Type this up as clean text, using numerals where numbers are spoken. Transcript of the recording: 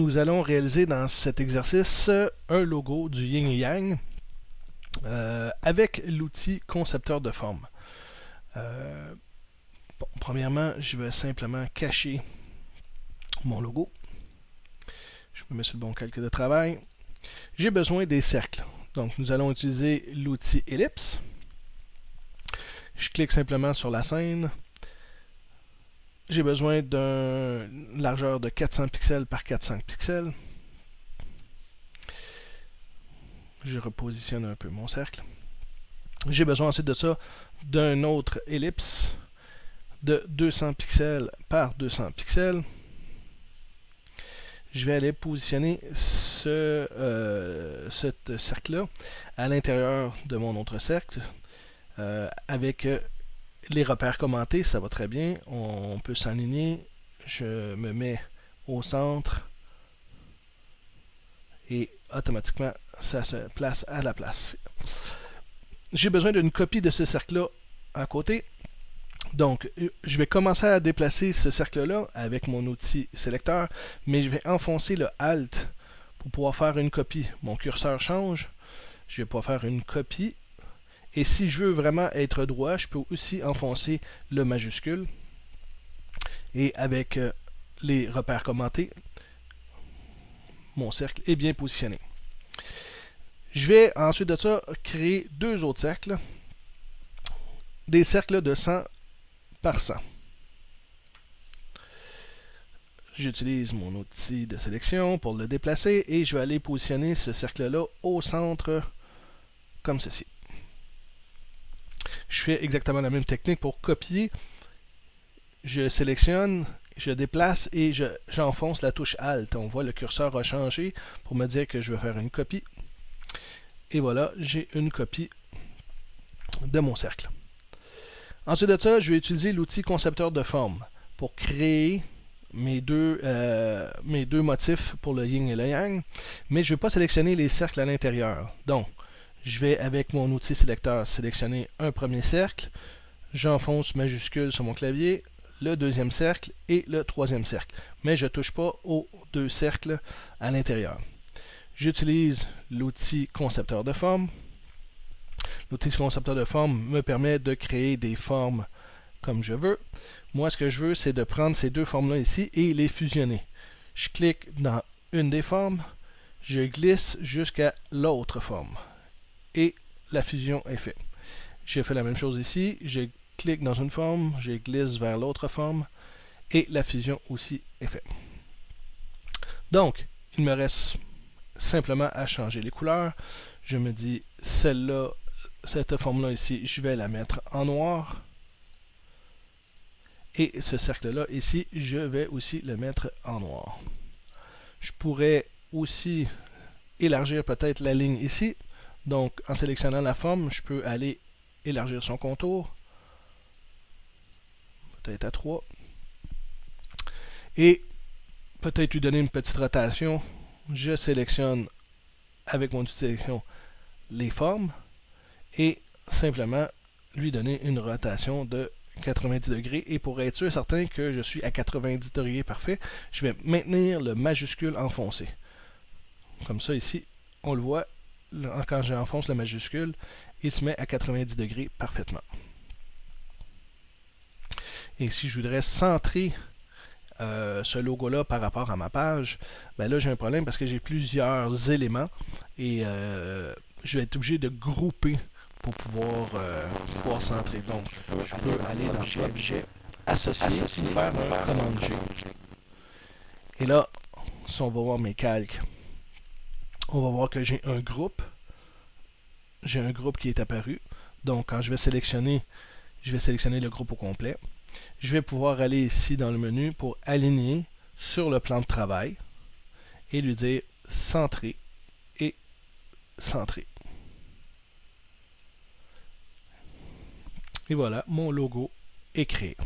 nous allons réaliser dans cet exercice un logo du yin et yang avec l'outil concepteur de forme. Premièrement, je vais simplement cacher mon logo. Je me mets sur le bon calque de travail. J'ai besoin des cercles. Donc, nous allons utiliser l'outil ellipse. Je clique simplement sur la scène. J'ai besoin d'une largeur de 400 pixels par 400 pixels. Je repositionne un peu mon cercle. J'ai besoin ensuite de ça d'un autre ellipse de 200 pixels par 200 pixels. Je vais aller positionner ce cercle-là à l'intérieur de mon autre cercle avec les repères commentés, ça va très bien. On peut s'aligner. Je me mets au centre et automatiquement ça se place à la place. J'ai besoin d'une copie de ce cercle-là à côté. Donc, je vais commencer à déplacer ce cercle-là avec mon outil sélecteur, mais je vais enfoncer le Alt pour pouvoir faire une copie. Mon curseur change. Je vais pouvoir faire une copie. Et si je veux vraiment être droit, je peux aussi enfoncer le majuscule. Et avec les repères commentés, mon cercle est bien positionné. Je vais ensuite de ça créer deux autres cercles. Des cercles de 100 par 100. J'utilise mon outil de sélection pour le déplacer et je vais aller positionner ce cercle-là au centre comme ceci. Je fais exactement la même technique pour copier. Je sélectionne, je déplace et j'enfonce la touche Alt. On voit le curseur a changé pour me dire que je vais faire une copie. Et voilà, j'ai une copie de mon cercle. Ensuite de ça, je vais utiliser l'outil concepteur de forme pour créer mes deux motifs pour le yin et le yang, mais je ne vais pas sélectionner les cercles à l'intérieur. Donc, je vais avec mon outil sélecteur sélectionner un premier cercle, j'enfonce majuscule sur mon clavier, le deuxième cercle et le troisième cercle, mais je ne touche pas aux deux cercles à l'intérieur. J'utilise l'outil concepteur de forme. L'outil concepteur de forme me permet de créer des formes comme je veux. Moi, ce que je veux, c'est de prendre ces deux formes-là ici et les fusionner. Je clique dans une des formes, je glisse jusqu'à l'autre forme. Et la fusion est faite. J'ai fait la même chose ici. Je clique dans une forme, je glisse vers l'autre forme et la fusion aussi est faite. Donc, il me reste simplement à changer les couleurs. Je me dis, celle-là, cette forme-là ici, je vais la mettre en noir. Et ce cercle-là ici, je vais aussi le mettre en noir. Je pourrais aussi élargir peut-être la ligne ici. Donc, en sélectionnant la forme, je peux aller élargir son contour. Peut-être à 3. Et peut-être lui donner une petite rotation. Je sélectionne avec mon outil de sélection les formes et simplement lui donner une rotation de 90 degrés. Et pour être sûr certain que je suis à 90 degrés parfait, je vais maintenir le majuscule enfoncé. Comme ça ici, on le voit, quand j'enfonce le majuscule, il se met à 90 degrés parfaitement. Et si je voudrais centrer ce logo-là par rapport à ma page, ben là j'ai un problème parce que j'ai plusieurs éléments et je vais être obligé de grouper pour pouvoir centrer. Donc, je peux aller dans Objet, Associer, faire un commande G. Et là, si on va voir mes calques, on va voir que j'ai un groupe. J'ai un groupe qui est apparu. Donc, quand je vais sélectionner le groupe au complet. Je vais pouvoir aller ici dans le menu pour aligner sur le plan de travail et lui dire centrer et centrer. Et voilà, mon logo est créé.